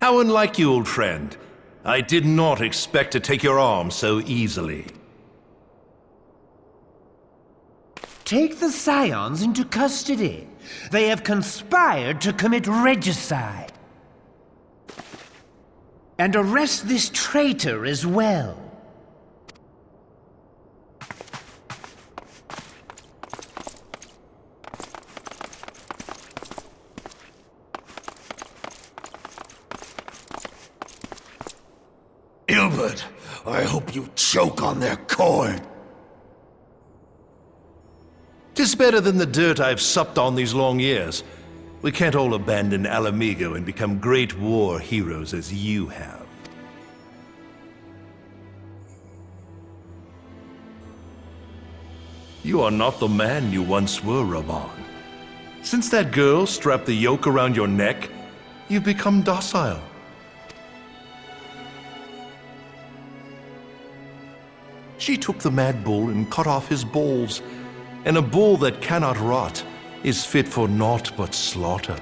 How unlike you, old friend. I did not expect to take your arm so easily. Take the Scions into custody. They have conspired to commit regicide. And arrest this traitor as well. Ilbert, I hope you choke on their corn. 'Tis better than the dirt I've supped on these long years. We can't all abandon Alamigo and become great war heroes as you have. You are not the man you once were, Raban. Since that girl strapped the yoke around your neck, you've become docile. She took the mad bull and cut off his balls, and a bull that cannot rot is fit for naught but slaughter.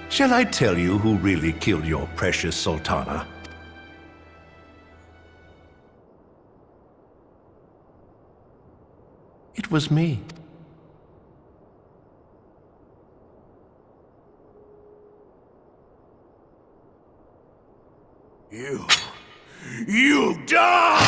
Shall I tell you who really killed your precious Sultana? It was me. You die!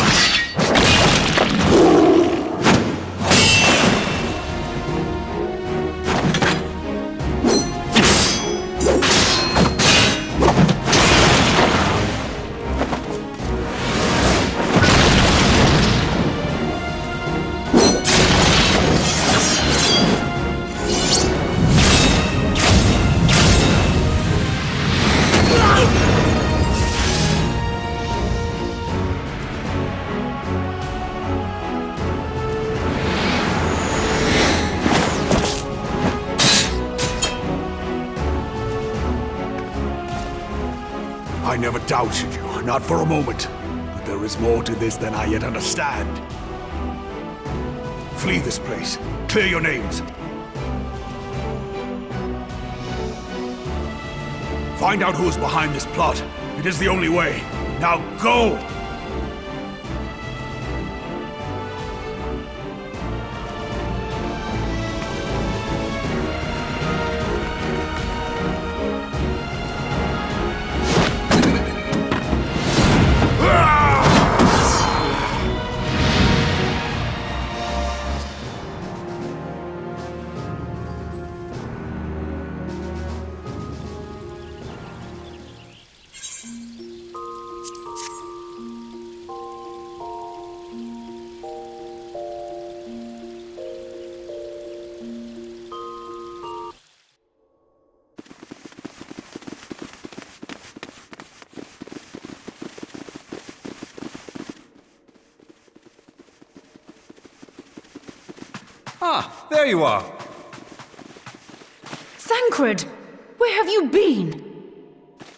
I never doubted you, not for a moment. But there is more to this than I yet understand. Flee this place. Clear your names. Find out who is behind this plot. It is the only way. Now go! Ah, there you are. Thancred, where have you been?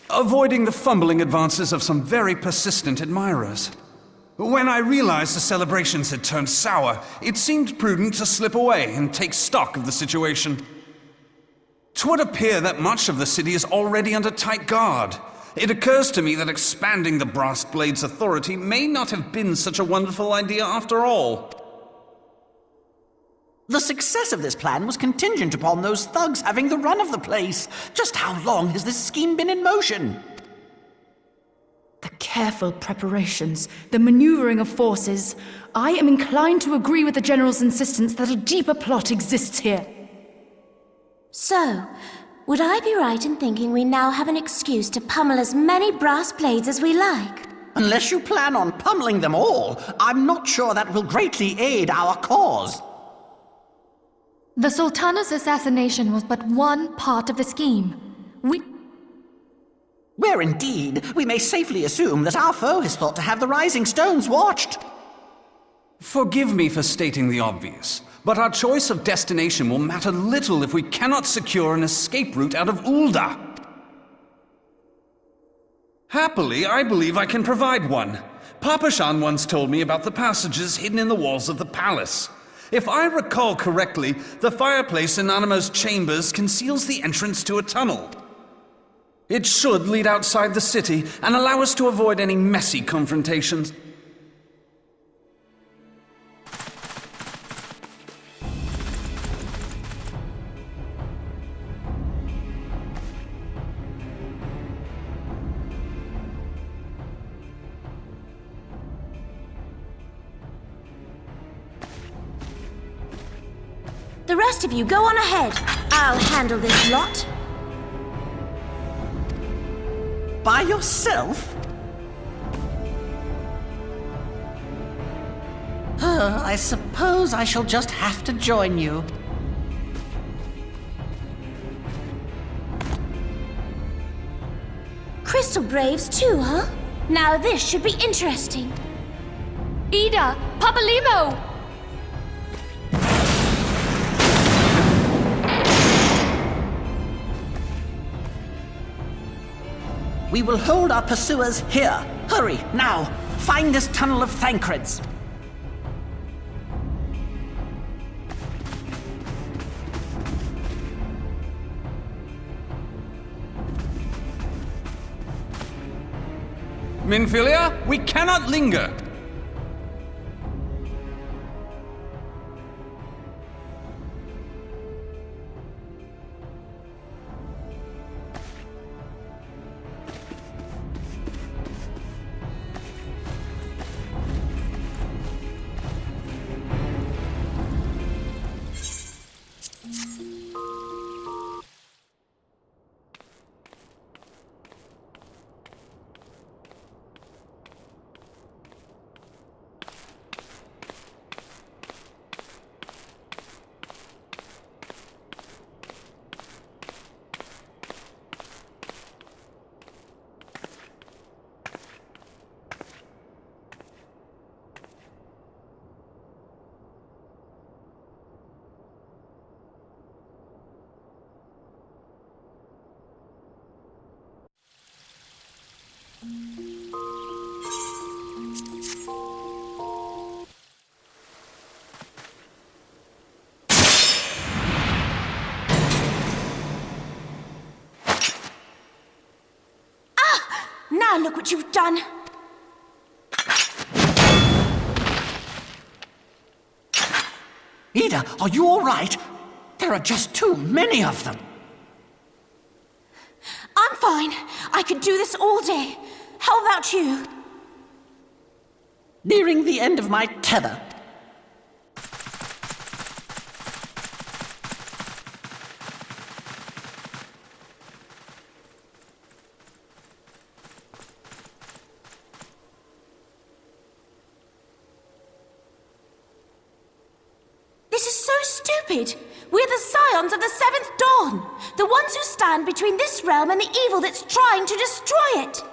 Avoiding the fumbling advances of some very persistent admirers. When I realized the celebrations had turned sour, it seemed prudent to slip away and take stock of the situation. 'Twould appear that much of the city is already under tight guard. It occurs to me that expanding the Brass Blade's authority may not have been such a wonderful idea after all. The success of this plan was contingent upon those thugs having the run of the place. Just how long has this scheme been in motion? The careful preparations, the maneuvering of forces. I am inclined to agree with the General's insistence that a deeper plot exists here. So, would I be right in thinking we now have an excuse to pummel as many brass blades as we like? Unless you plan on pummeling them all, I'm not sure that will greatly aid our cause. The Sultana's assassination was but one part of the scheme. Where indeed, we may safely assume that our foe has thought to have the Rising Stones watched. Forgive me for stating the obvious, but our choice of destination will matter little if we cannot secure an escape route out of Ul'dah. Happily, I believe I can provide one. Papa Shan once told me about the passages hidden in the walls of the palace. If I recall correctly, the fireplace in Animo's chambers conceals the entrance to a tunnel. It should lead outside the city and allow us to avoid any messy confrontations. The rest of you go on ahead. I'll handle this lot. By yourself? I suppose I shall just have to join you. Crystal Braves too, huh? Now this should be interesting. Ida! Papa Limo! We will hold our pursuers here. Hurry, now! Find this tunnel of Thancreds. Minfilia, we cannot linger! Now look what you've done. Ida, are you all right? There are just too many of them. I'm fine. I could do this all day. How about you? Nearing the end of my tether. This is so stupid. We're the scions of the Seventh Dawn. The ones who stand between this realm and the evil that's trying to destroy it.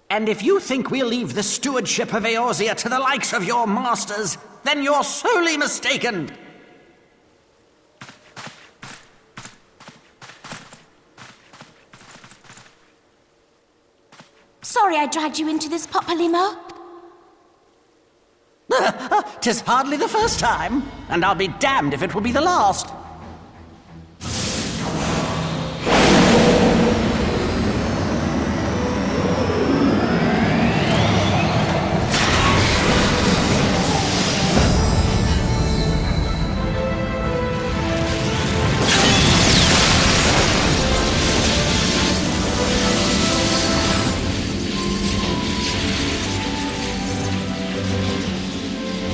And if you think we'll leave the stewardship of Eorzea to the likes of your masters, then you're sorely mistaken. Sorry I dragged you into this, Papa Limo. 'Tis hardly the first time, and I'll be damned if it will be the last.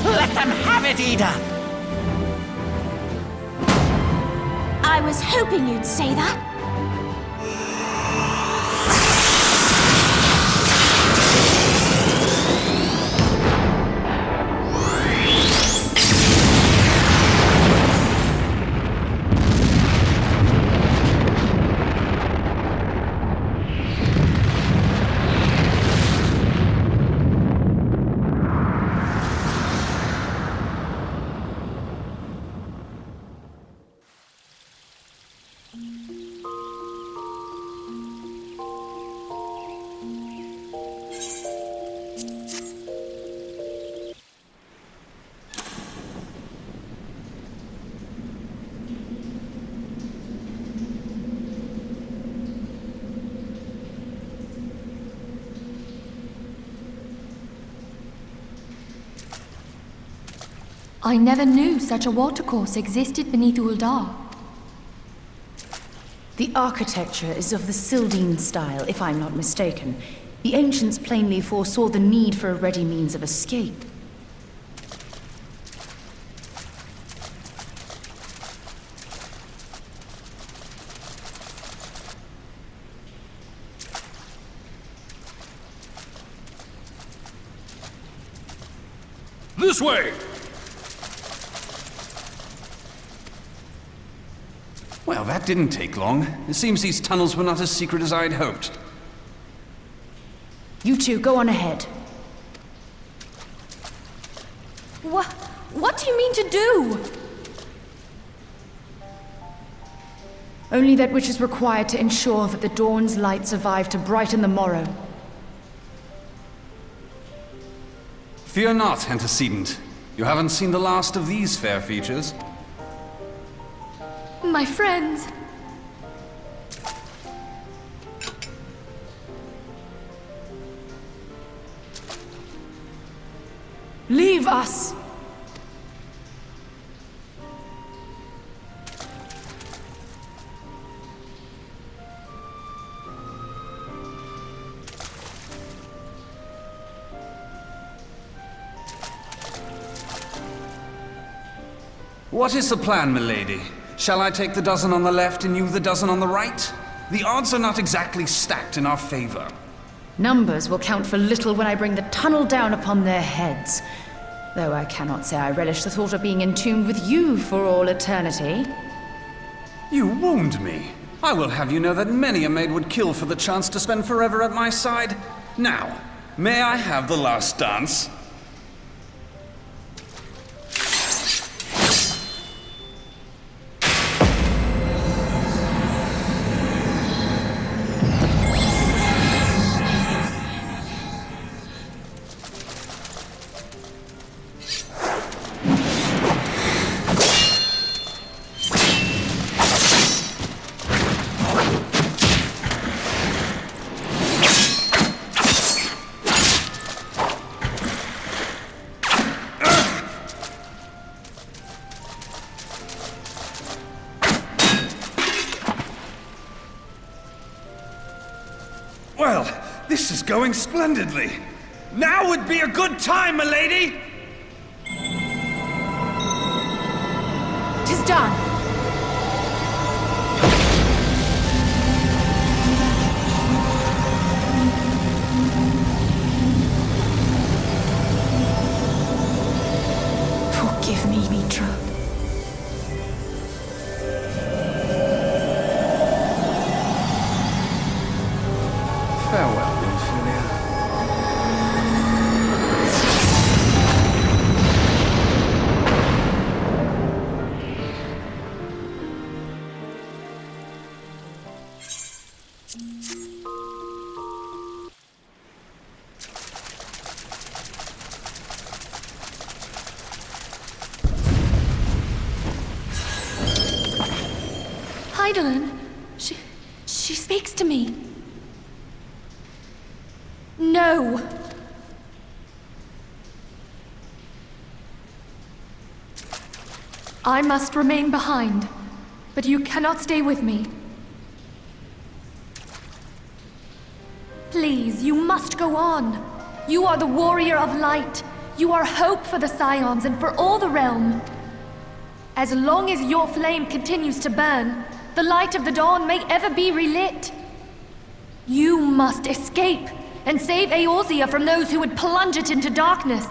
Let them have it, Ida! I was hoping you'd say that. I never knew such a watercourse existed beneath Uldar. The architecture is of the Sildine style, if I'm not mistaken. The ancients plainly foresaw the need for a ready means of escape. This way! Well, that didn't take long. It seems these tunnels were not as secret as I'd hoped. You two, go on ahead. What do you mean to do? Only that which is required to ensure that the dawn's light survive to brighten the morrow. Fear not, antecedent. You haven't seen the last of these fair features. My friends. Leave us! What is the plan, milady? Shall I take the dozen on the left and you the dozen on the right? The odds are not exactly stacked in our favor. Numbers will count for little when I bring the tunnel down upon their heads. Though I cannot say I relish the thought of being entombed with you for all eternity. You wound me. I will have you know that many a maid would kill for the chance to spend forever at my side. Now, may I have the last dance? Well, this is going splendidly. Now would be a good time, milady! 'Tis done! Forgive me, Mitra. Farewell, Ophelia. Heidelin, she speaks to me. No! I must remain behind, but you cannot stay with me. Please, you must go on. You are the warrior of light. You are hope for the Scions and for all the realm. As long as your flame continues to burn, the light of the dawn may ever be relit. You must escape and save Eorzea from those who would plunge it into darkness.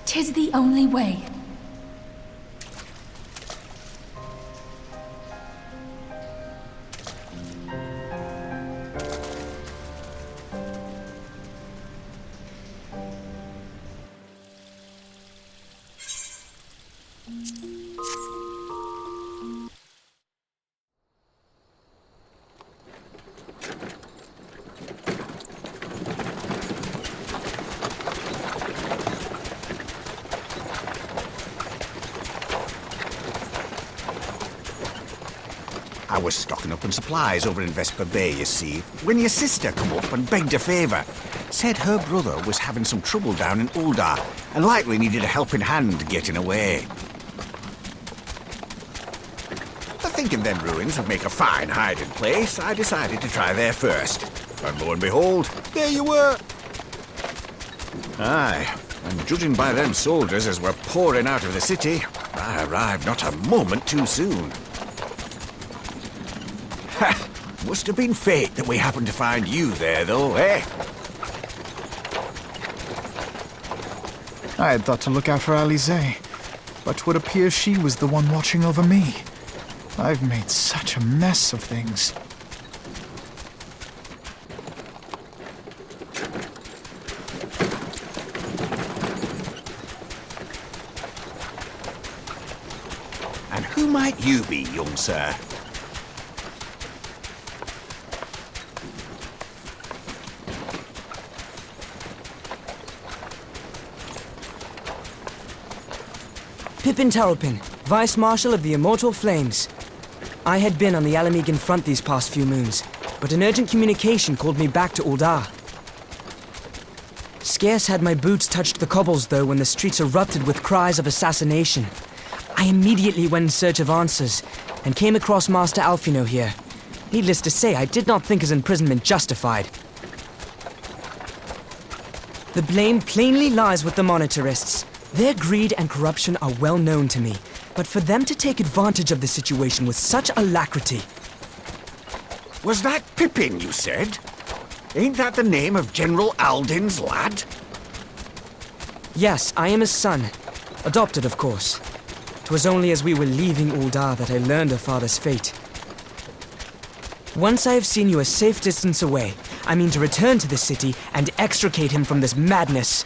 "'Tis the only way. I was stocking up on supplies over in Vesper Bay, you see, when your sister come up and begged a favour. Said her brother was having some trouble down in Uldar, and likely needed a helping hand getting away. Thinking them ruins would make a fine hiding place, I decided to try there first. And lo and behold, there you were. Aye, and judging by them soldiers as were pouring out of the city, I arrived not a moment too soon. Ha! Must have been fate that we happened to find you there, though, eh? I had thought to look out for Alize, but 'twould appear she was the one watching over me. I've made such a mess of things. And who might you be, young sir? Pippin Taropin, Vice Marshal of the Immortal Flames. I had been on the Alamegan front these past few moons, but an urgent communication called me back to Uldar. Scarce had my boots touched the cobbles, though, when the streets erupted with cries of assassination. I immediately went in search of answers, and came across Master Alfino here. Needless to say, I did not think his imprisonment justified. The blame plainly lies with the Monitarists. Their greed and corruption are well known to me, but for them to take advantage of the situation with such alacrity... Was that Pippin, you said? Ain't that the name of General Alden's lad? Yes, I am his son. Adopted, of course. 'Twas only as we were leaving Uldar that I learned of father's fate. Once I have seen you a safe distance away, I mean to return to the city and extricate him from this madness.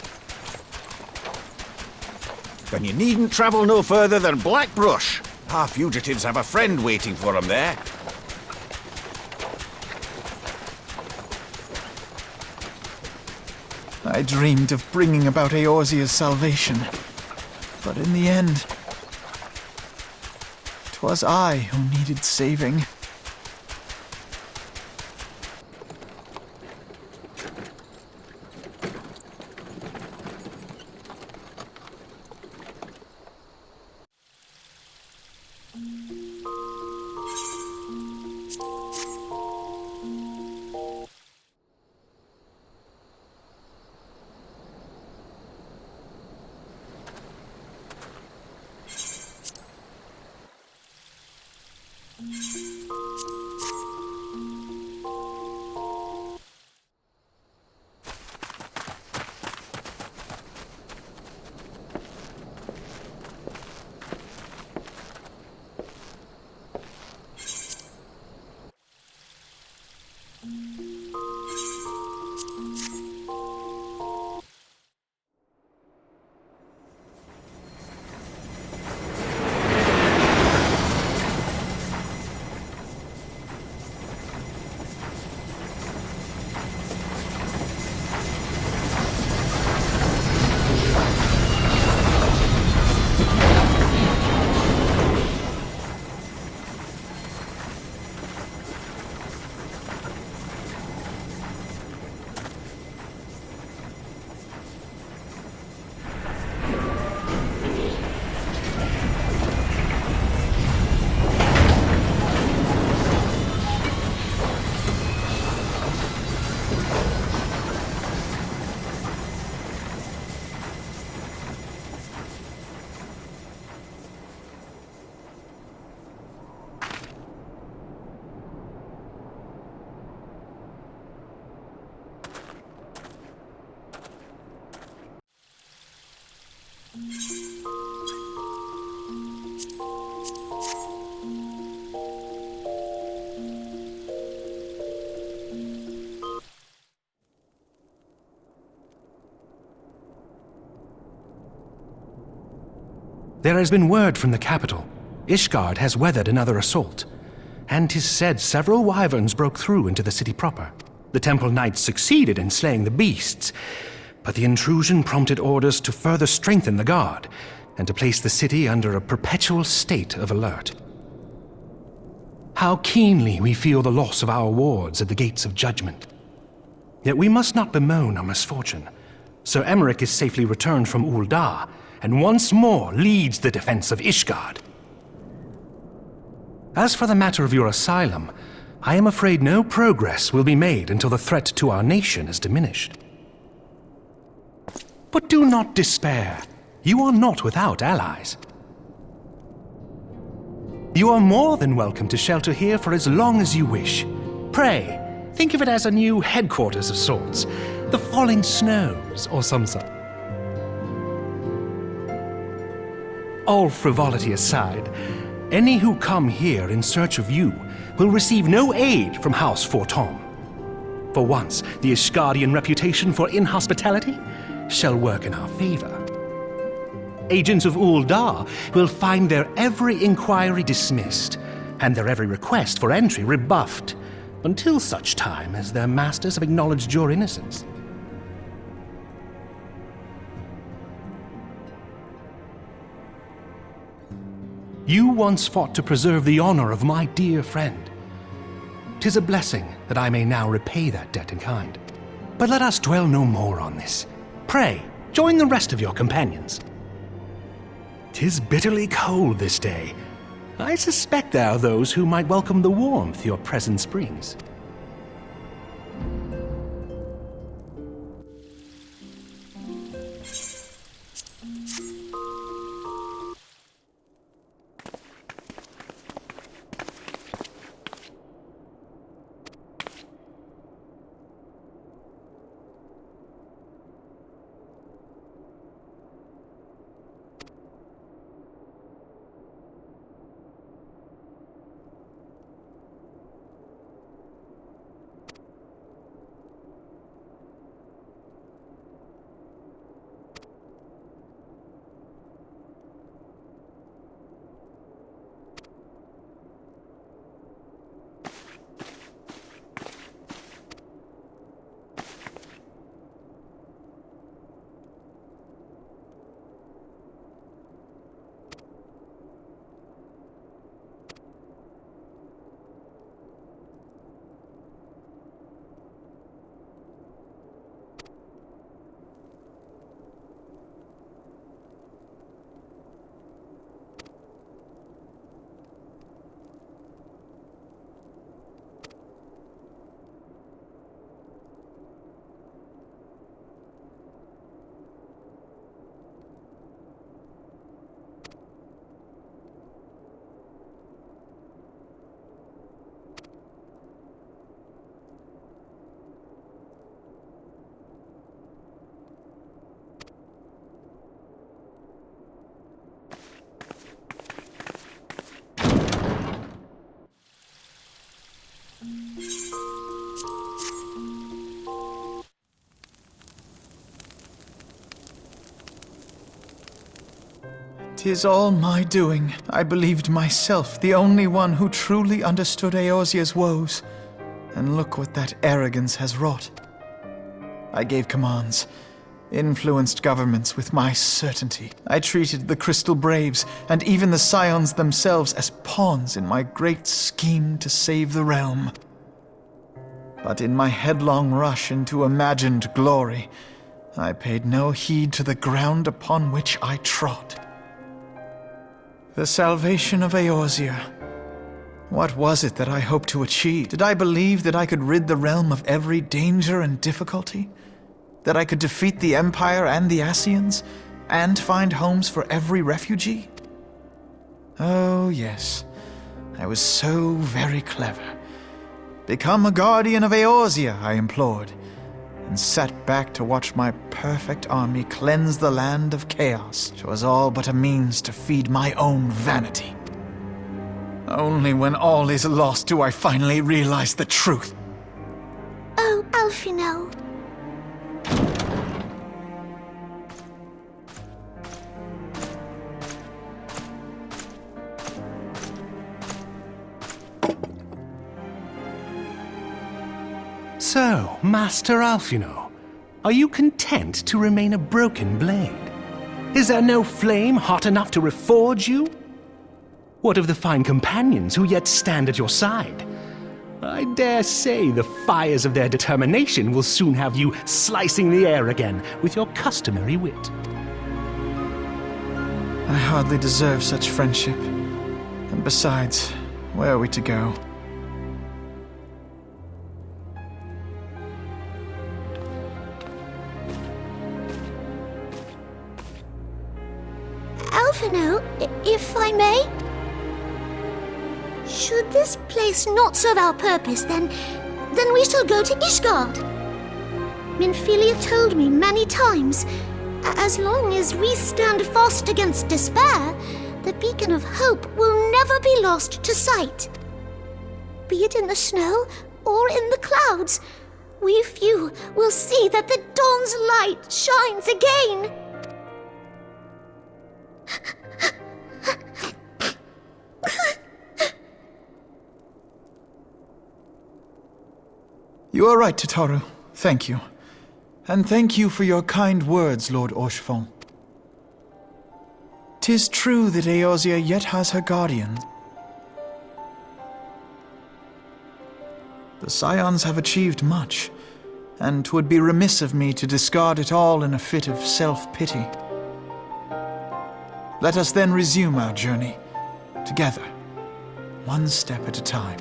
Then you needn't travel no further than Blackbrush. Our fugitives have a friend waiting for them there. I dreamed of bringing about Eorzea's salvation, but in the end, 'twas I who needed saving. There has been word from the capital. Ishgard has weathered another assault, and 'tis said several wyverns broke through into the city proper. The temple knights succeeded in slaying the beasts, but the intrusion prompted orders to further strengthen the guard, and to place the city under a perpetual state of alert. How keenly we feel the loss of our wards at the gates of judgment. Yet we must not bemoan our misfortune. Sir Emmerich is safely returned from Uldar, and once more leads the defense of Ishgard. As for the matter of your asylum, I am afraid no progress will be made until the threat to our nation is diminished. But do not despair. You are not without allies. You are more than welcome to shelter here for as long as you wish. Pray, think of it as a new headquarters of sorts. The falling snows, or some such. All frivolity aside, any who come here in search of you will receive no aid from House Fortom. For once, the Ishgardian reputation for inhospitality shall work in our favor. Agents of Uldar will find their every inquiry dismissed, and their every request for entry rebuffed, until such time as their masters have acknowledged your innocence. You once fought to preserve the honor of my dear friend. 'Tis a blessing that I may now repay that debt in kind. But let us dwell no more on this. Pray, join the rest of your companions. 'Tis bitterly cold this day. I suspect there are those who might welcome the warmth your presence brings. "'Tis all my doing. I believed myself the only one who truly understood Eorzea's woes. And look what that arrogance has wrought. I gave commands, influenced governments with my certainty. I treated the Crystal Braves and even the Scions themselves as pawns in my great scheme to save the realm. But in my headlong rush into imagined glory, I paid no heed to the ground upon which I trod. The salvation of Eorzea. What was it that I hoped to achieve? Did I believe that I could rid the realm of every danger and difficulty? That I could defeat the Empire and the Ascians, and find homes for every refugee? Oh, yes. I was so very clever. Become a guardian of Eorzea, I implored, and sat back to watch my perfect army cleanse the land of chaos. 'Twas all but a means to feed my own vanity. Only when all is lost do I finally realize the truth. Oh, Alfino. So, Master Alfino, are you content to remain a broken blade? Is there no flame hot enough to reforge you? What of the fine companions who yet stand at your side? I dare say the fires of their determination will soon have you slicing the air again with your customary wit. I hardly deserve such friendship. And besides, where are we to go? Alphino, if I may? Should this place not serve our purpose, then we shall go to Ishgard. Minfilia told me many times, as long as we stand fast against despair, the beacon of hope will never be lost to sight. Be it in the snow or in the clouds, we few will see that the dawn's light shines again. You are right, Tataru. Thank you. And thank you for your kind words, Lord Orchefon. 'Tis true that Eorzea yet has her guardians. The Scions have achieved much, and 'twould be remiss of me to discard it all in a fit of self-pity. Let us then resume our journey, together, one step at a time.